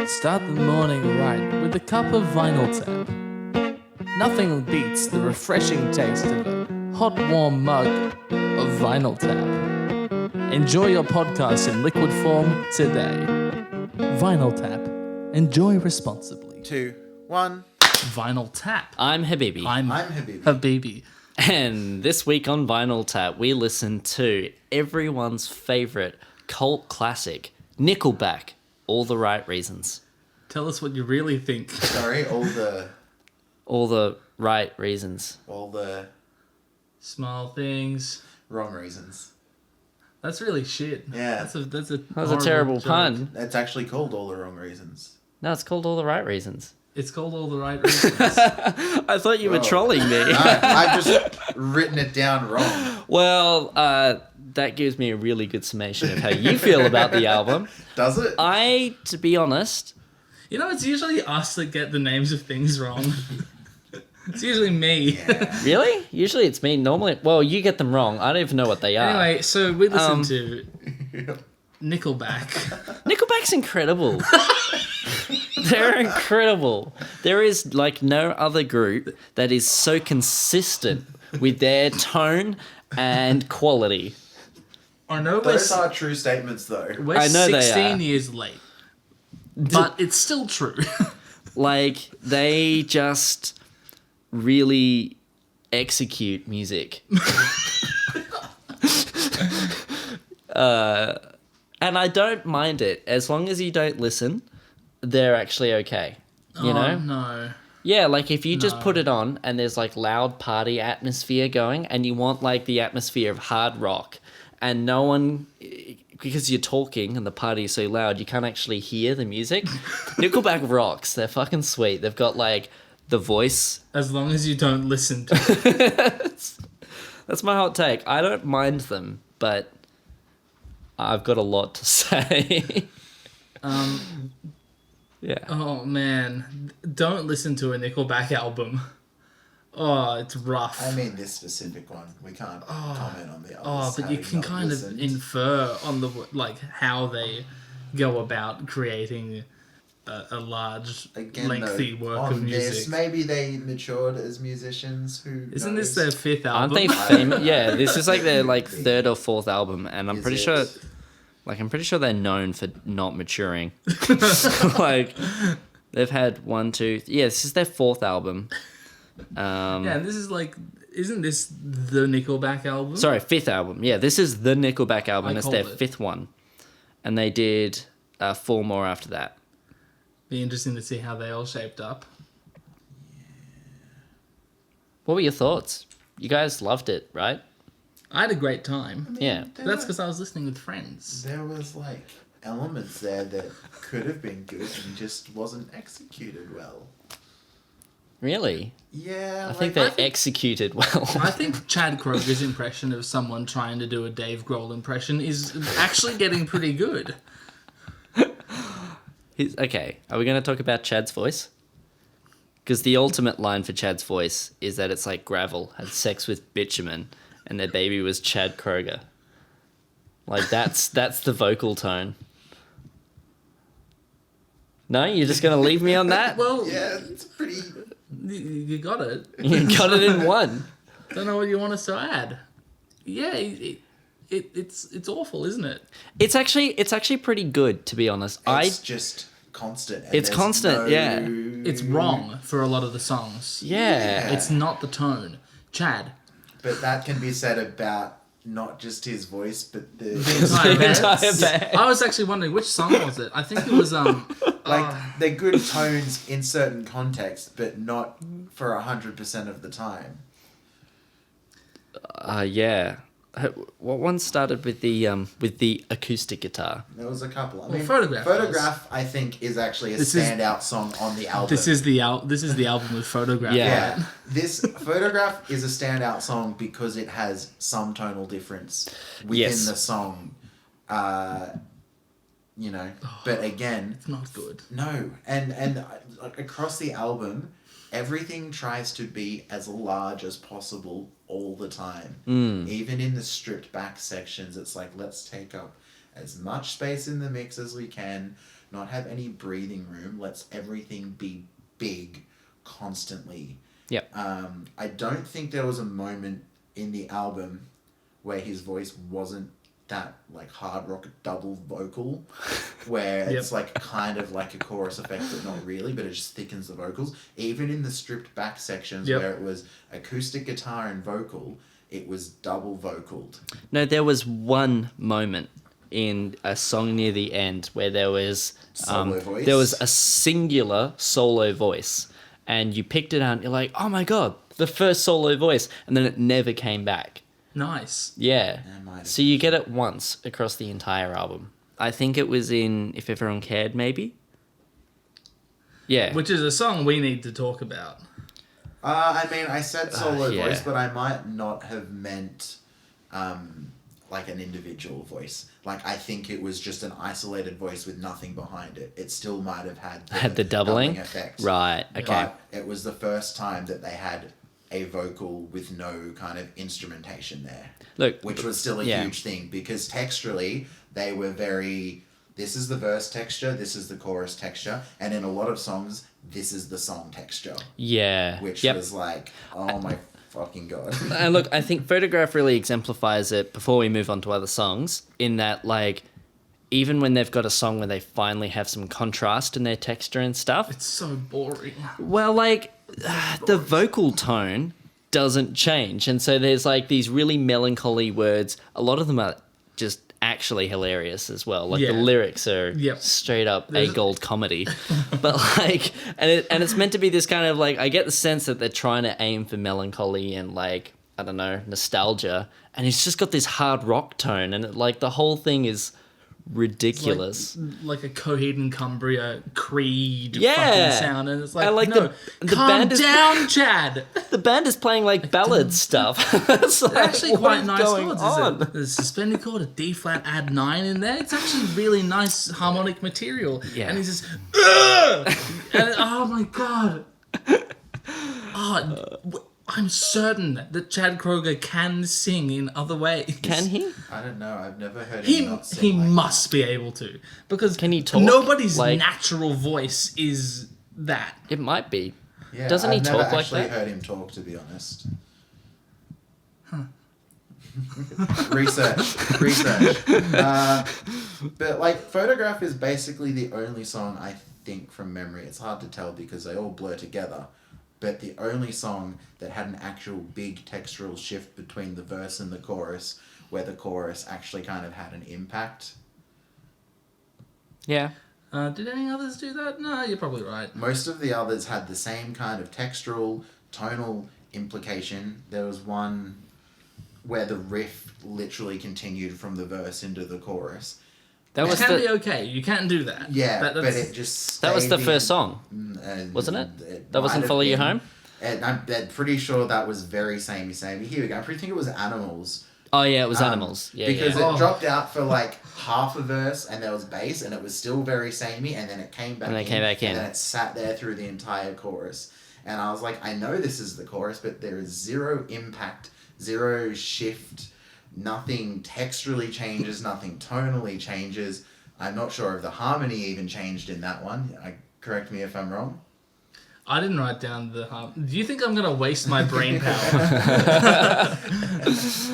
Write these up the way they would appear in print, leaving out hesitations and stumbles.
Start the morning right with a cup of Vinyl Tap. Nothing beats the refreshing taste of a hot, warm mug of Vinyl Tap. Enjoy your podcast in liquid form today. Vinyl Tap. Enjoy responsibly. 2, 1. Vinyl Tap. I'm Habibi. I'm Habibi. Habibi. And this week on Vinyl Tap, we listen to everyone's favourite cult classic, Nickelback, All the Right Reasons. Tell us what you really think. Sorry, all the right reasons. all the Small things. wrong reasons. That's really shit. Yeah. That's a That was a horrible terrible joke. pun. It's actually called all the wrong reasons. No, it's called All the Right Reasons. It's called All the Right Reasons. I thought you were trolling me. No, I've just written it down wrong. Well, that gives me a really good summation of how you feel about the album. Does it? To be honest, You know, it's usually us that get the names of things wrong. It's usually me. Yeah. really? Usually it's me. Normally, well, you get them wrong. I don't even know what they are. Anyway, so we listened to Nickelback. Nickelback's incredible. They're incredible. There is like no other group that is so consistent with their tone and quality. I know Those are true statements, though. we're I know they 16 are. years late, but it's still true. Like, they just really execute music. And I don't mind it. As long as you don't listen, they're actually okay. You know? No. Yeah, like if you just No. put it on and there's like loud party atmosphere going and you want like the atmosphere of hard rock and no one, because you're talking and the party is so loud, you can't actually hear the music. Nickelback rocks. They're fucking sweet. They've got like the voice. As long as you don't listen to it. That's my hot take. I don't mind them, but I've got a lot to say. Yeah. Oh, man. Don't listen to a Nickelback album. Oh, it's rough. I mean, this specific one. We can't comment on the others. Oh, but you having can not kind of listened. infer on the like how they go about creating a large, Again, lengthy though, work on of music. This, maybe they matured as musicians. Who Isn't knows? this their fifth Aren't album? they famous? Yeah, this is like their like third or fourth album, and I'm Is pretty it? sure, like I'm pretty sure they're known for not maturing. Like they've had one, two, yeah, this is their fourth album. Yeah, this is like, isn't this the Nickelback album? Sorry, fifth album. Yeah, this is the Nickelback album. I It's their called it. fifth one, and they did 4 more after that. Be interesting to see how they all shaped up. What were your thoughts? You guys loved it, right? I had a great time. Yeah. That's because I was listening with friends. There was like elements there that could have been good and just wasn't executed well. Really? Yeah, I think they executed well. I think Chad Kroger's impression of someone trying to do a Dave Grohl impression is actually getting pretty good. Okay, are we going to talk about Chad's voice? Because the ultimate line for Chad's voice is that it's like gravel had sex with bitumen and their baby was Chad Kroger. Like that's the vocal tone. No, you're just going to leave me on that? Well, yeah, it's pretty. you got it. You got it in one. Don't know what you want us to add. Yeah, it's awful, isn't it? It's actually pretty good, to be honest. It's just constant. And It's there's constant, yeah. It's wrong for a lot of the songs. Yeah. It's not the tone. Chad. But that can be said about not just his voice, but the entire The band. entire band. I was actually wondering which song was it. I think it was like they're good tones in certain contexts, but not for 100% of the time. Yeah. What one started with the acoustic guitar? There was a couple. I Well, mean, Photograph Photograph, I think, is actually a This is- standout song on the album. this is the album with Photograph. Yeah. Yeah, this Photograph is a standout song because it has some tonal difference within Yes. the song. You know, but again, It's not good. no, and like across the album, everything tries to be as large as possible all the time. Even in the stripped back sections, it's like, let's take up as much space in the mix as we can, not have any breathing room. Let's everything be big constantly. Yep. I don't think there was a moment in the album where his voice wasn't that like hard rock double vocal where it's like kind of like a chorus effect but not really, but it just thickens the vocals. Even in the stripped back sections where it was acoustic guitar and vocal, it was double vocaled. No, there was one moment in a song near the end where there was Solo voice? there was a singular solo voice, and you picked it out and you're like, oh my god, the first solo voice, and then it never came back. Nice. Yeah. might have So you get it once across the entire album. I think it was in If Everyone Cared, maybe? Yeah. Which is a song we need to talk about. I mean, I said solo yeah. voice, but I might not have meant like an individual voice. Like, I think it was just an isolated voice with nothing behind it. It still might have had the doubling effect. Right, okay. But it was the first time that they had a vocal with no kind of instrumentation there. Look, which was still a huge thing, because texturally they were very, this is the verse texture, this is the chorus texture, and in a lot of songs this is the song texture. Yeah. Which was like, oh my fucking god. And look, I think Photograph really exemplifies it before we move on to other songs, in that, like, even when they've got a song where they finally have some contrast in their texture and stuff. It's so boring. Well, like, the vocal tone doesn't change. And so there's, like, these really melancholy words. A lot of them are just actually hilarious as well. Like, the lyrics are straight up a gold comedy. But, like, and it's meant to be this kind of, like, I get the sense that they're trying to aim for melancholy and, like, I don't know, nostalgia. And it's just got this hard rock tone. And, like, the whole thing is ridiculous. Like a Coheed and Cumbria Creed Yeah. fucking sound, and it's like, I like no, the calm band is- down, Chad. The band is playing, like, ballad stuff. It's like, They're actually what quite is nice going chords. on? There's a suspended chord, a D flat, add 9 in there. It's actually really nice harmonic material. Yeah. And he's just, ugh! And, oh my god. I'm certain that Chad Kroeger can sing in other ways. Can he? I don't know, I've never heard him not sing He like must be able to, because Can he talk? nobody's Like- natural voice is that. It might be. that. Yeah, Doesn't he I've talk never like actually that? heard him talk, to be honest. Research. But like, Photograph is basically the only song, I think, from memory. It's hard to tell because they all blur together. But the only song that had an actual big textural shift between the verse and the chorus, where the chorus actually kind of had an impact. Yeah. Did any others do that? No, you're probably right. Most of the others had the same kind of textural, tonal implication. There was one where the riff literally continued from the verse into the chorus. That was It can the be okay. You can do that. Yeah, but that's- it just that was stayed the first song, in, wasn't it? It That wasn't might have Follow You been. Home? And I'm pretty sure that was very samey. Here we go. I pretty think it was Animals. Oh yeah, it was Animals. Yeah, Because yeah. it dropped out for like half a verse and there was bass and it was still very samey, and then it came back And then in. it came back in. And then it sat there through the entire chorus. And I was like, I know this is the chorus, but there is zero impact, zero shift, nothing texturally changes, nothing tonally changes. I'm not sure if the harmony even changed in that one. Correct me if I'm wrong. I didn't write down the harm. Do you think I'm going to waste my brain power?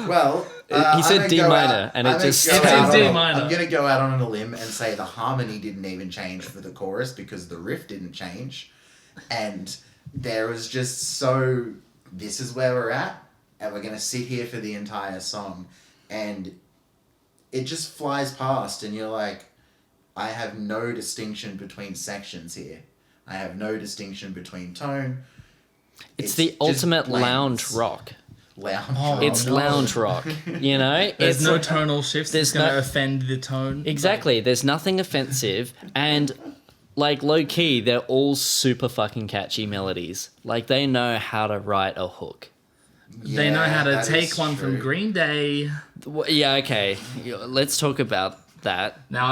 Well, He said I'm gonna D go minor, out- and it I'm gonna just go It's in out on D a- minor. I'm going to go out on a limb and say the harmony didn't even change for the chorus because the riff didn't change. And there was just this is where we're at, and we're going to sit here for the entire song. And it just flies past, and you're like, I have no distinction between sections here. I have no distinction between tone. It's the just ultimate blends. lounge rock. Lounge. Oh, rock. It's no. lounge rock. You know? There's It's no tonal shifts. there's It's going to no- offend the tone. Exactly. There's nothing offensive, and like, low key, they're all super fucking catchy melodies. Like, they know how to write a hook. They know how to that take is one from true. Green Day. Yeah, okay. Let's talk about that. Now,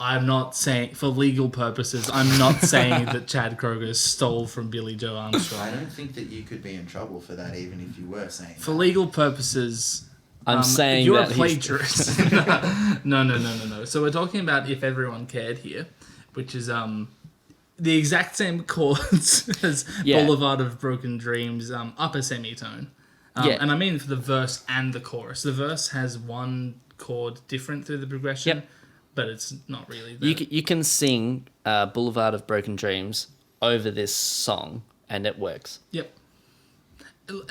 I'm not saying, for legal purposes, I'm not saying that Chad Kroeger stole from Billy Joe I Armstrong. don't think that you could be in trouble for that, even if you were saying For that. legal purposes, I'm saying you're that a plagiarist. No. So we're talking about If Everyone Cared here, which is the exact same chords as Yeah. Boulevard of Broken Dreams, upper semitone. Yeah. And I mean for the verse and the chorus. The verse has one chord different through the progression, Yep. but it's not really. You can sing Boulevard of Broken Dreams over this song, and it works. Yep.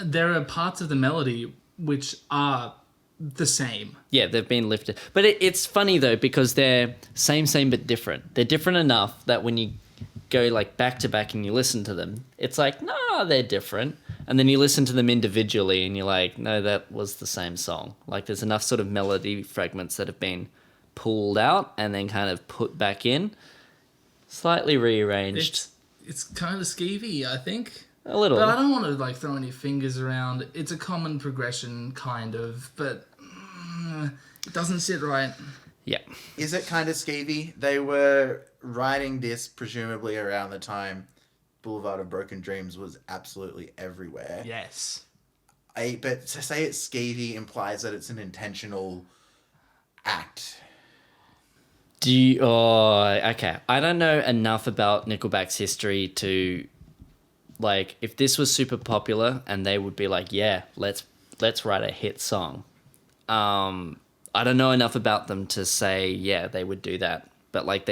There are parts of the melody which are the same. Yeah, they've been lifted. But it's funny, though, because they're same, but different. They're different enough that when you go, like, back to back and you listen to them, it's like, no, they're different. And then you listen to them individually and you're like, no, that was the same song. Like, there's enough sort of melody fragments that have been pulled out and then kind of put back in. Slightly rearranged. It's kind of skeevy, I think. A little. But I don't want to, like, throw any fingers around. It's a common progression, kind of, but it doesn't sit right. Yeah. Is it kind of skeevy? They were writing this presumably around the time Boulevard of Broken Dreams was absolutely everywhere. Yes. But to say it's skeevy implies that it's an intentional act. Okay. I don't know enough about Nickelback's history to, like, if this was super popular and they would be like, yeah, let's write a hit song. I don't know enough about them to say, yeah, they would do that. But, like,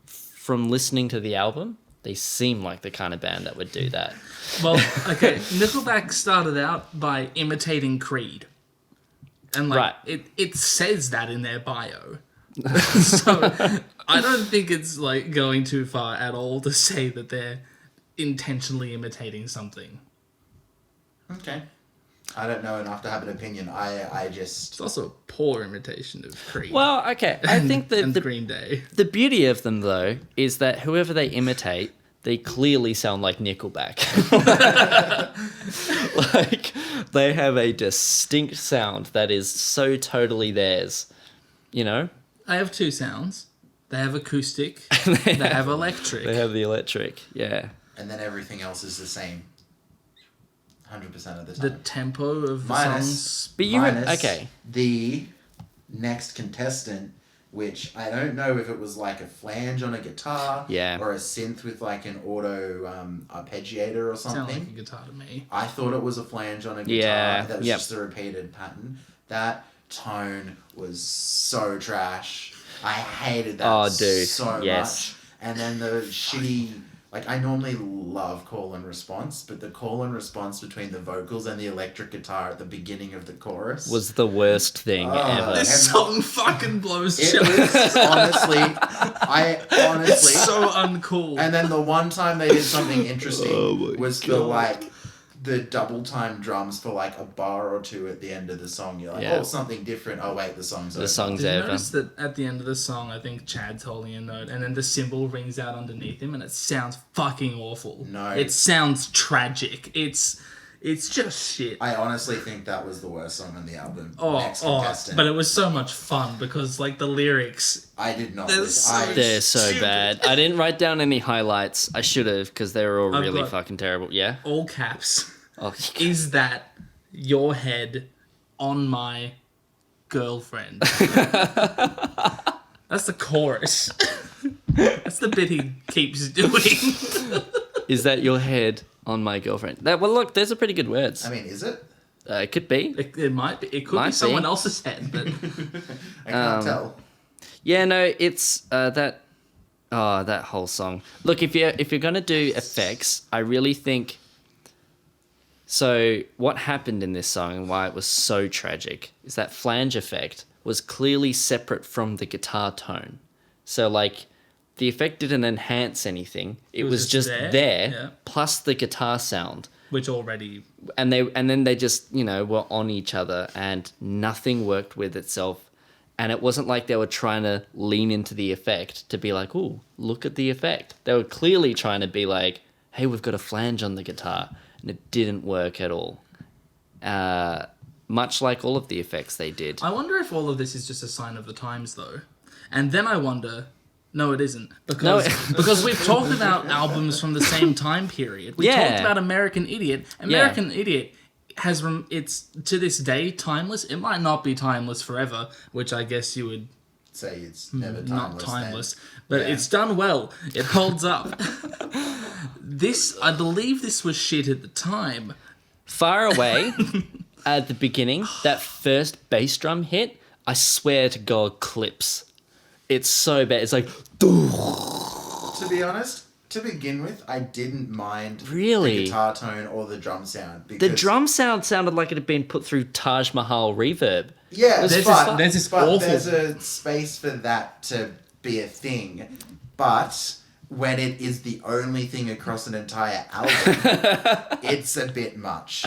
from listening to the album, they seem like the kind of band that would do that. Well, okay, Nickelback started out by imitating Creed. And, like, it says that in their bio. So, I don't think it's, like, going too far at all to say that they're intentionally imitating something. Okay. I don't know enough to have an opinion. I just... It's also a poor imitation of Creed. Well, okay. I think that and the Green Day. The beauty of them, though, is that whoever they imitate, they clearly sound like Nickelback. Like, they have a distinct sound that is so totally theirs. You know? They have two sounds. They have acoustic. They have electric. They have the electric, yeah. And then everything else is the same. 100% of the time. The tempo of the songs. But minus okay. the next contestant, which I don't know if it was like a flange on a guitar, Yeah. or a synth with like an auto arpeggiator or Sound something. like a guitar to me. I thought it was a flange on a guitar. Yeah, That was yep. just a repeated pattern. That tone was so trash. I hated that so yes. much. And then the shitty... Like, I normally love call and response, but the call and response between the vocals and the electric guitar at the beginning of the chorus... Was the worst thing ever. This song fucking blows It shit. was, honestly... It's so uncool. And then the one time they did something interesting was the, like... the double time drums for like a bar or two at the end of the song. You're like, Yeah. oh, something different. Oh, wait, the song's over. The song's Did you over. notice that at the end of the song, I think Chad's holding a note, and then the cymbal rings out underneath him, and it sounds fucking awful. No. It sounds tragic. It's just shit. I honestly think that was the worst song on the album. Next Contestant. But it was so much fun because, like, the lyrics. I did not. They're They're so stupid. bad. I didn't write down any highlights. I should have, because they were all I've really got- fucking terrible. Yeah? All caps. Oh, Is that your head on my girlfriend? That's the chorus. That's the bit he keeps doing. is that your head on my girlfriend? Well, look, those are pretty good words. I mean, is it? It could be. It might be. It could Might be be. someone else's head, but I can't tell. Yeah, no, it's that whole song. Look, if you're gonna do effects, I really think. So what happened in this song and why it was so tragic is that flange effect was clearly separate from the guitar tone. So, like, the effect didn't enhance anything. It was just there yeah. plus the guitar sound. which already. And then they just, were on each other and nothing worked with itself. And it wasn't like they were trying to lean into the effect to be like, ooh, look at the effect. They were clearly trying to be like, hey, we've got a flange on the guitar. And it didn't work at all. Much like all of the effects they did. I wonder if all of this is just a sign of the times, though. And then I wonder... No, it isn't. Because we've talked about albums from the same time period. We talked about American Idiot. American Idiot it's to this day timeless. It might not be timeless forever, which I guess you would Say it's never timeless. not timeless, but Yeah. it's done well. It holds up. I believe this was shit at the time. Far Away, at the beginning, that first bass drum hit, I swear to God, clips. It's so bad. It's like, To be honest, to begin with, I didn't mind Really? the guitar tone or the drum sound. the Because, drum sound sounded like it had been put through Taj Mahal reverb. Yeah, There's but, this but awful- there's a space for that to be a thing. But when it is the only thing across an entire album, it's a bit much.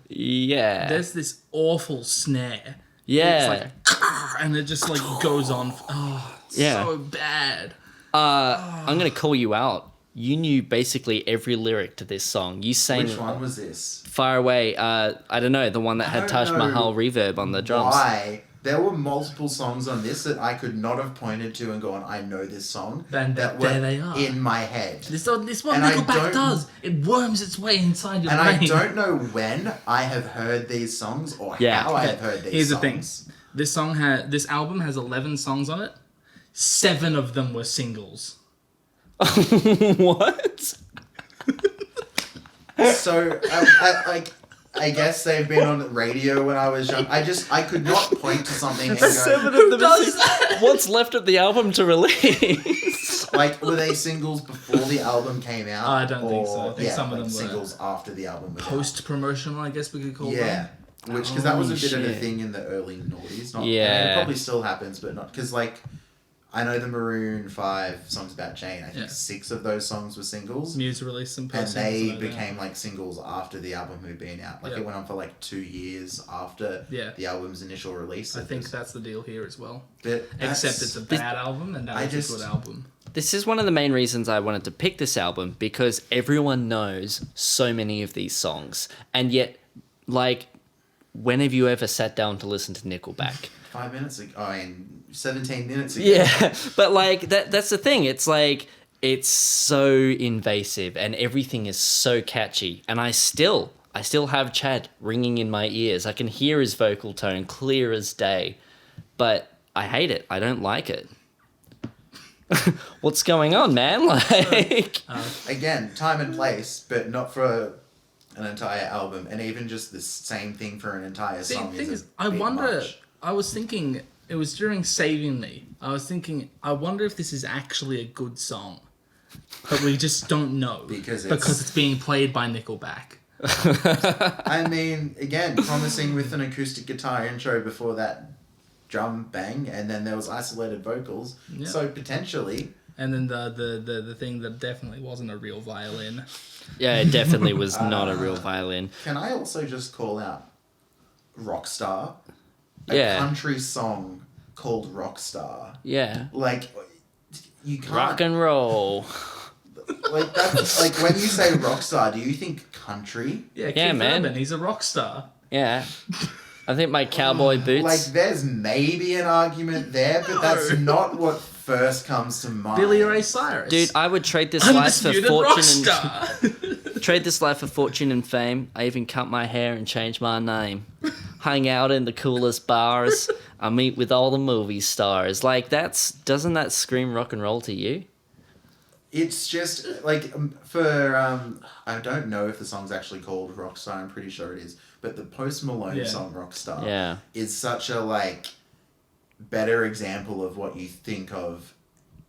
Yeah. There's this awful snare. yeah. It's like, and it just like goes on. Oh, it's Yeah. so bad. I'm going to call you out. You knew basically every lyric to this song. You sang Which one was this? Far Away. I don't know, the one that I had don't Taj know Mahal reverb on the drums. Why? There were multiple songs on this that I could not have pointed to and gone, I know this song. Then that there were they are. in my head. This what And I Nickelback don't- does. It worms its way inside your And brain. I don't know when I have heard these songs or Yeah. how I have heard these Here's songs. the thing. This album has 11 songs on it. 7 of them were singles. What? So, I guess they've been on radio when I was young. I could not point to something and go, Seven of them. does that? What's left of the album to release? like, were they singles before the album came out? I don't think so. I think yeah, some of like them were singles after the album was Post promotional, I guess we could call out. Yeah. them. Because that was a Holy bit of a shit. thing in the early noughties. Not, I mean, Yeah. it probably still happens, but not... Because, like, I know the Maroon 5 songs about Jane. I think Yeah. 6 of those songs were singles. Muse released some And post they became like singles after the album had been out. Like Yeah. it went on for like 2 years after Yeah. the album's initial release. I think that's the deal here as well. But Except it's a bad album, and I that was just- a good album. This is one of the main reasons I wanted to pick this album, because everyone knows so many of these songs. And yet, like, when have you ever sat down to listen to Nickelback? 5 minutes ago. I mean, 17 minutes ago. Yeah, but like that's the thing. It's like it's so invasive and everything is so catchy. And I still have Chad ringing in my ears. I can hear his vocal tone clear as day. But I hate it. I don't like it. What's going on, man? Like Again, time and place, but not for an entire album. And even just the same thing for an entire The song thing is is, a I bit wonder. much. I was thinking it was during Saving Me. I was thinking, I wonder if this is actually a good song, but we just don't know Because it's being played by Nickelback. I mean, again, promising with an acoustic guitar intro before that drum bang, and then there was isolated vocals. Yeah. So potentially... And then the thing that definitely wasn't a real violin. yeah, it definitely was not a real violin. Can I also just call out Rockstar? A Yeah. country song called Rockstar. Yeah. Like, you can't... Rock and roll. Like, that's... like, when you say Rockstar, do you think country? Yeah, Yeah, Keith man. Urban, he's a rock star. Yeah. I think my cowboy boots. Like, there's maybe an argument there, but that's not what first comes to mind. Billy Ray Cyrus. Dude, I would trade this life for Undisputed fortune rockstar. and trade this life for fortune and fame. I even cut my hair and changed my name. Hung out in the coolest bars. I meet with all the movie stars. Like doesn't that scream rock and roll to you? It's just, like, I don't know if the song's actually called Rockstar, I'm pretty sure it is, but the Post Malone Yeah. song Rockstar Yeah. is such a, like, better example of what you think of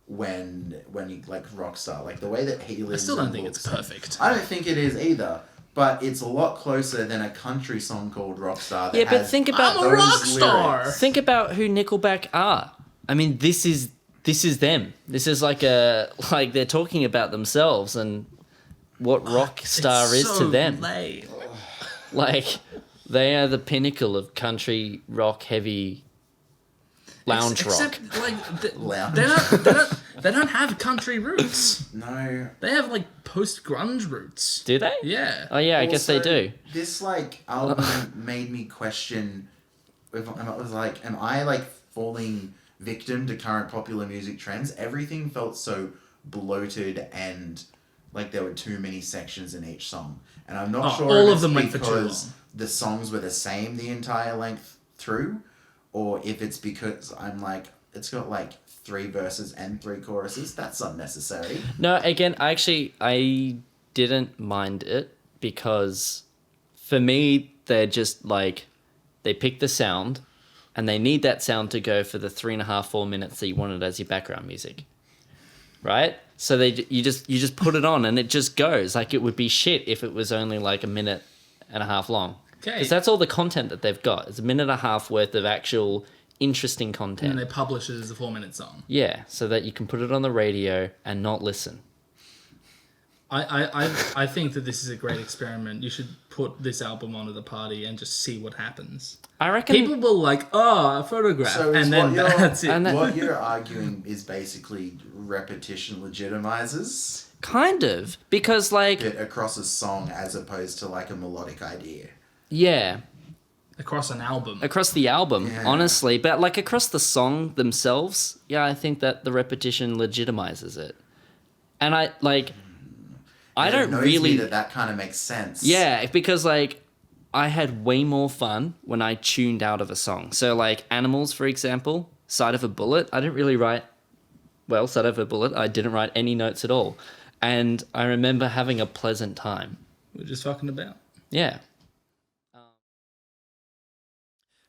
when you, like, Rockstar. Like, the way that he I lives still don't and think it's looks. perfect. I don't think it is either, but it's a lot closer than a country song called Rockstar that Yeah, but has think about I'm a those rock star. lyrics. think about who Nickelback are. I mean, this is them. This is like they're talking about themselves and what rock star It's is so to them. lame. Like they are the pinnacle of country rock, heavy lounge rock. Except, like, Lounge. they don't have country roots. No. They have, like, post-grunge roots. Do they? Yeah. Oh yeah, I guess they Also, do. This, like, album made me question if I was like, am I, like, falling victim to current popular music trends? Everything felt so bloated and like there were too many sections in each song. And I'm not sure all if of it's them went for too because long. the songs were the same the entire length through, or if it's because I'm like, it's got like 3 verses and 3 choruses. That's unnecessary. No, again, I didn't mind it because for me, they're just like, they pick the sound and they need that sound to go for the 3.5, 4 minutes that you wanted as your background music. Right? So you just put it on and it just goes. Like, it would be shit if it was only like 1.5 minutes long. Okay. Because that's all the content that they've got. It's 1.5 minutes worth of actual interesting content. And they publish it as a 4-minute song. Yeah, so that you can put it on the radio and not listen. I think that this is a great experiment. You should put this album on at a party and just see what happens. I reckon People will like, a photograph, So and then that's it. and then- what you're arguing is basically repetition legitimizes kind of, because like, it across a song as opposed to like a melodic idea. yeah, Across an album. across the album, Yeah. honestly, but like across the song themselves, yeah, I think that the repetition legitimizes it. And I And it don't knows really me that kind of makes sense. Yeah, because like I had way more fun when I tuned out of a song. So like Animals, for example, Side of a Bullet, I didn't really write Side of a Bullet, I didn't write any notes at all. And I remember having a pleasant time. We're just fucking about. Yeah.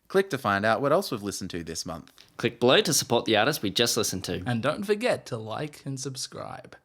Click to find out what else we've listened to this month. Click below to support the artist we just listened to. And don't forget to like and subscribe.